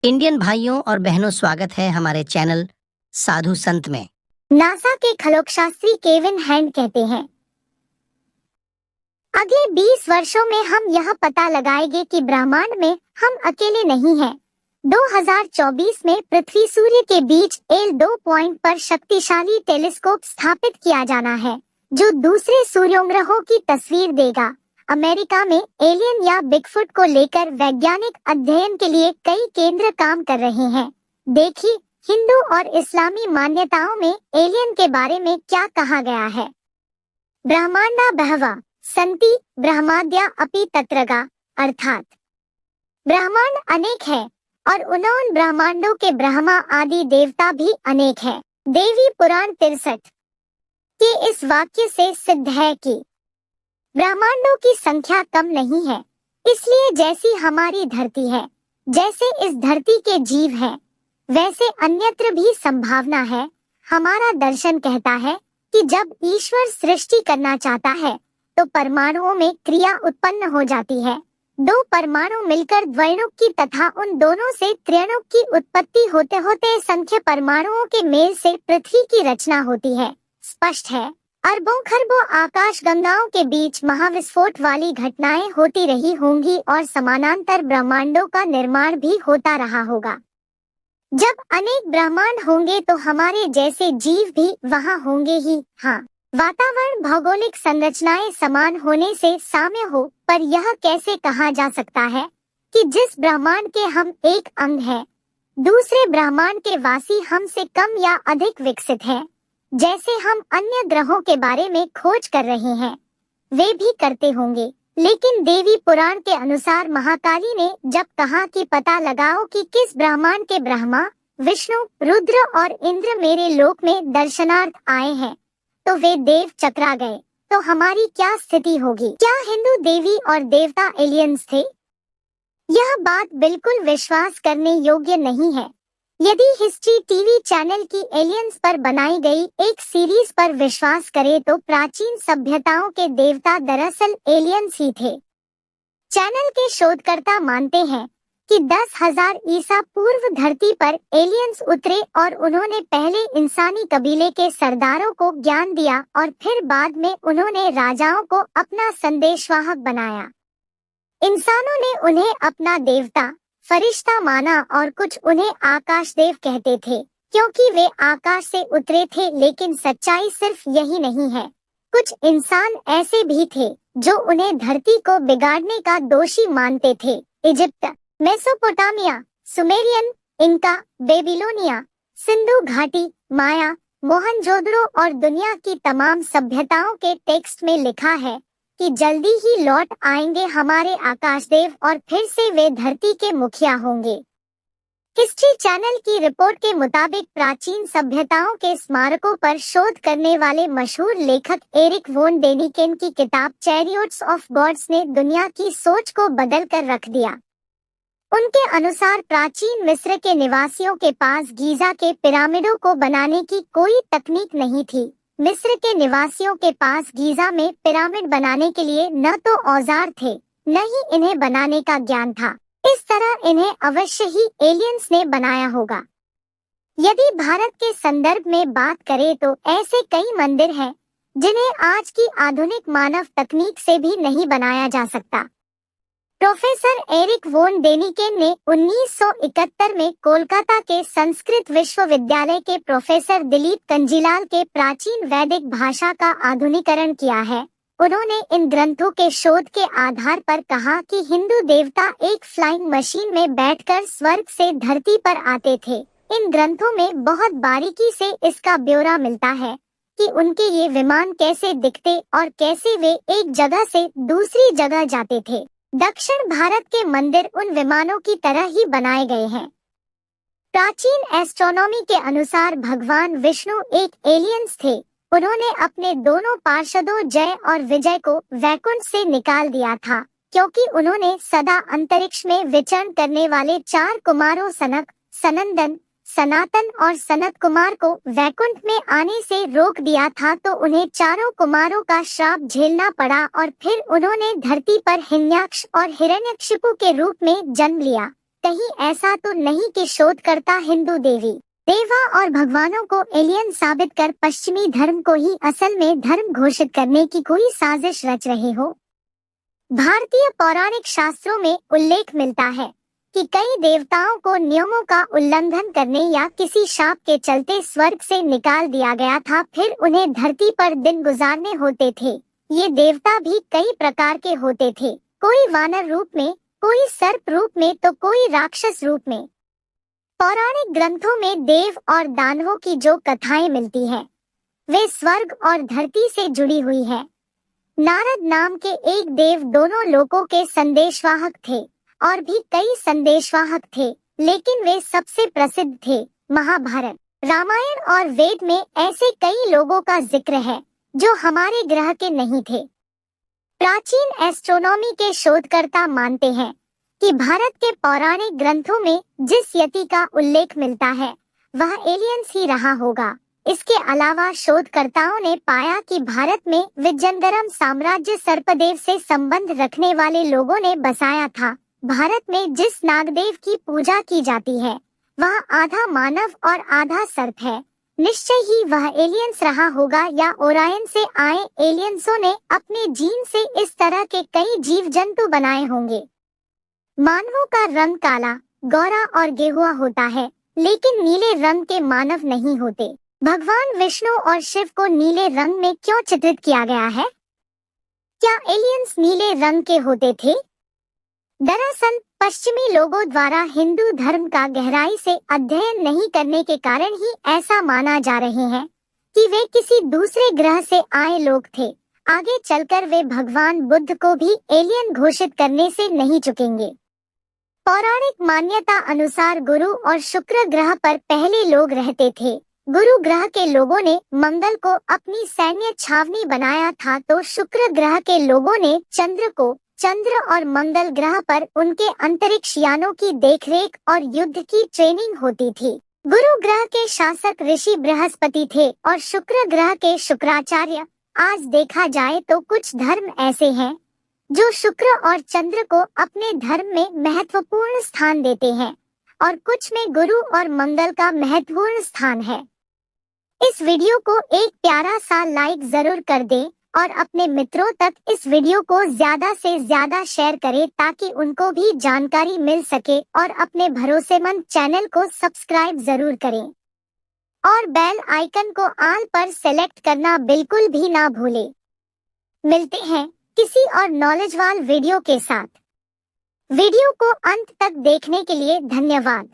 Indian भाइयों और बहनों, स्वागत है हमारे चैनल साधु संत में। नासा के खगोलशास्त्री केविन हैंड कहते हैं, अगले 20 वर्षों में हम यह पता लगाएंगे कि ब्रह्मांड में हम अकेले नहीं हैं। 2024 में पृथ्वी सूर्य के बीच L2 पॉइंट पर शक्तिशाली टेलीस्कोप स्थापित किया जाना है, जो दूसरे सूर्योग्रहों की तस्वीर देगा। अमेरिका में एलियन या बिगफुट को लेकर वैज्ञानिक अध्ययन के लिए कई केंद्र काम कर रहे हैं। देखिए, हिंदू और इस्लामी मान्यताओं में एलियन के बारे में क्या कहा गया है। ब्रह्मांडा बहवा संति ब्रह्माद्या अपि तत्रगा, अर्थात ब्रह्मांड अनेक है और उन ब्रह्मांडों के ब्रह्मा आदि देवता भी अनेक है। देवी पुराण 63 के इस वाक्य से सिद्ध है कि ब्रह्मांडों की संख्या कम नहीं है। इसलिए जैसी हमारी धरती है, जैसे इस धरती के जीव हैं, वैसे अन्यत्र भी संभावना है। हमारा दर्शन कहता है कि जब ईश्वर सृष्टि करना चाहता है तो परमाणुओं में क्रिया उत्पन्न हो जाती है। दो परमाणु मिलकर द्वैणुक की तथा उन दोनों से त्रिणुक की उत्पत्ति होते होते संख्य परमाणुओं के मेल से पृथ्वी की रचना होती है। स्पष्ट है, अरबों खरबों आकाश गंगाओं के बीच महाविस्फोट वाली घटनाएं होती रही होंगी और समानांतर ब्रह्मांडों का निर्माण भी होता रहा होगा। जब अनेक ब्रह्मांड होंगे तो हमारे जैसे जीव भी वहाँ होंगे ही। हाँ, वातावरण भौगोलिक संरचनाएं समान होने से साम्य हो, पर यह कैसे कहा जा सकता है कि जिस ब्रह्मांड के हम एक अंग हैं, दूसरे ब्रह्मांड के वासी हमसे कम या अधिक विकसित हैं। जैसे हम अन्य ग्रहों के बारे में खोज कर रहे हैं, वे भी करते होंगे। लेकिन देवी पुराण के अनुसार महाकाली ने जब कहा कि पता लगाओ कि किस ब्रह्मांड के ब्रह्मा, विष्णु, रुद्र और इंद्र मेरे लोक में दर्शनार्थ आए हैं, तो वे देव चकरा गए। तो हमारी क्या स्थिति होगी? क्या हिंदू देवी और देवता एलियंस थे? यह बात बिल्कुल विश्वास करने योग्य नहीं है। यदि हिस्ट्री टीवी चैनल की एलियंस पर बनाई गई एक सीरीज पर विश्वास करें तो प्राचीन सभ्यताओं के देवता दरअसल एलियंस ही थे। चैनल के शोधकर्ता मानते हैं कि 10,000 ईसा पूर्व धरती पर एलियंस उतरे और उन्होंने पहले इंसानी कबीले के सरदारों को ज्ञान दिया और फिर बाद में उन्होंने राजाओं को अपना संदेशवाहक बनाया। इंसानों ने उन्हें अपना देवता, फरिश्ता माना और कुछ उन्हें आकाश देव कहते थे, क्योंकि वे आकाश से उतरे थे। लेकिन सच्चाई सिर्फ यही नहीं है। कुछ इंसान ऐसे भी थे जो उन्हें धरती को बिगाड़ने का दोषी मानते थे। इजिप्ट, मेसोपोटामिया, सुमेरियन, इनका, बेबीलोनिया, सिंधु घाटी, माया, मोहनजोदड़ो और दुनिया की तमाम सभ्यताओं के टेक्स्ट में लिखा है कि जल्दी ही लौट आएंगे हमारे आकाशदेव और फिर से वे धरती के मुखिया होंगे। हिस्ट्री चैनल की रिपोर्ट के मुताबिक प्राचीन सभ्यताओं के स्मारकों पर शोध करने वाले मशहूर लेखक एरिक वोन डेनिकेन की किताब चैरियट्स ऑफ गॉड्स ने दुनिया की सोच को बदल कर रख दिया। उनके अनुसार प्राचीन मिस्र के निवासियों के पास गीजा के पिरामिडों को बनाने की कोई तकनीक नहीं थी। मिस्र के निवासियों के पास गीजा में पिरामिड बनाने के लिए न तो औजार थे, न ही इन्हें बनाने का ज्ञान था। इस तरह इन्हें अवश्य ही एलियंस ने बनाया होगा। यदि भारत के संदर्भ में बात करें तो ऐसे कई मंदिर हैं जिन्हें आज की आधुनिक मानव तकनीक से भी नहीं बनाया जा सकता। प्रोफेसर एरिक वोन डेनिकेन ने 1971 में कोलकाता के संस्कृत विश्वविद्यालय के प्रोफेसर दिलीप कंजीलाल के प्राचीन वैदिक भाषा का आधुनिकीकरण किया है। उन्होंने इन ग्रंथों के शोध के आधार पर कहा कि हिंदू देवता एक फ्लाइंग मशीन में बैठकर स्वर्ग से धरती पर आते थे। इन ग्रंथों में बहुत बारीकी से इसका ब्यौरा मिलता है कि उनके ये विमान कैसे दिखते और कैसे वे एक जगह से दूसरी जगह जाते थे। दक्षिण भारत के मंदिर उन विमानों की तरह ही बनाए गए हैं। प्राचीन एस्ट्रोनॉमी के अनुसार भगवान विष्णु एक एलियंस थे। उन्होंने अपने दोनों पार्षदों जय और विजय को वैकुंठ से निकाल दिया था, क्योंकि उन्होंने सदा अंतरिक्ष में विचरण करने वाले 4 कुमारों सनक, सनंदन, सनातन और सनत कुमार को वैकुंठ में आने से रोक दिया था। तो उन्हें चारों कुमारों का श्राप झेलना पड़ा और फिर उन्होंने धरती पर हिरण्याक्ष और हिरण्यकशिपु के रूप में जन्म लिया। कहीं ऐसा तो नहीं कि शोधकर्ता हिंदू देवी देवा और भगवानों को एलियन साबित कर पश्चिमी धर्म को ही असल में धर्म घोषित करने की कोई साजिश रच रहे हो। भारतीय पौराणिक शास्त्रों में उल्लेख मिलता है कि कई देवताओं को नियमों का उल्लंघन करने या किसी शाप के चलते स्वर्ग से निकाल दिया गया था, फिर उन्हें धरती पर दिन गुजारने होते थे। ये देवता भी कई प्रकार के होते थे, कोई वानर रूप में, कोई सर्प रूप में तो कोई राक्षस रूप में। पौराणिक ग्रंथों में देव और दानवों की जो कथाएं मिलती हैं, वे स्वर्ग और धरती से जुड़ी हुई है। नारद नाम के एक देव दोनों लोकों के संदेशवाहक थे और भी कई संदेशवाहक थे, लेकिन वे सबसे प्रसिद्ध थे। महाभारत, रामायण और वेद में ऐसे कई लोगों का जिक्र है जो हमारे ग्रह के नहीं थे। प्राचीन एस्ट्रोनॉमी के शोधकर्ता मानते हैं कि भारत के पौराणिक ग्रंथों में जिस यति का उल्लेख मिलता है वह एलियंस ही रहा होगा। इसके अलावा शोधकर्ताओं ने पाया कि भारत में विजयनगरम साम्राज्य सर्पदेव से संबंध रखने वाले लोगों ने बसाया था। भारत में जिस नागदेव की पूजा की जाती है वह आधा मानव और आधा सर्प है। निश्चय ही वह एलियंस रहा होगा या ओरायन से आए एलियंसों ने अपने जीन से इस तरह के कई जीव जंतु बनाए होंगे। मानवों का रंग काला, गौरा और गेहुआ होता है, लेकिन नीले रंग के मानव नहीं होते। भगवान विष्णु और शिव को नीले रंग में क्यों चित्रित किया गया है? क्या एलियंस नीले रंग के होते थे? दरअसल पश्चिमी लोगों द्वारा हिंदू धर्म का गहराई से अध्ययन नहीं करने के कारण ही ऐसा माना जा रहे हैं कि वे किसी दूसरे ग्रह से आए लोग थे। आगे चलकर वे भगवान बुद्ध को भी एलियन घोषित करने से नहीं चुकेंगे। पौराणिक मान्यता अनुसार गुरु और शुक्र ग्रह पर पहले लोग रहते थे। गुरु ग्रह के लोगों ने मंगल को अपनी सैन्य छावनी बनाया था, तो शुक्र ग्रह के लोगों ने चंद्र और मंगल ग्रह पर उनके अंतरिक्ष यानों की देखरेख और युद्ध की ट्रेनिंग होती थी। गुरु ग्रह के शासक ऋषि बृहस्पति थे और शुक्र ग्रह के शुक्राचार्य। आज देखा जाए तो कुछ धर्म ऐसे हैं जो शुक्र और चंद्र को अपने धर्म में महत्वपूर्ण स्थान देते हैं और कुछ में गुरु और मंगल का महत्वपूर्ण स्थान है। इस वीडियो को एक प्यारा सा लाइक जरूर कर दें और अपने मित्रों तक इस वीडियो को ज्यादा से ज्यादा शेयर करें ताकि उनको भी जानकारी मिल सके, और अपने भरोसेमंद चैनल को सब्सक्राइब जरूर करें और बेल आइकन को ऑल पर सेलेक्ट करना बिल्कुल भी ना भूलें। मिलते हैं किसी और नॉलेजवाल वीडियो के साथ। वीडियो को अंत तक देखने के लिए धन्यवाद।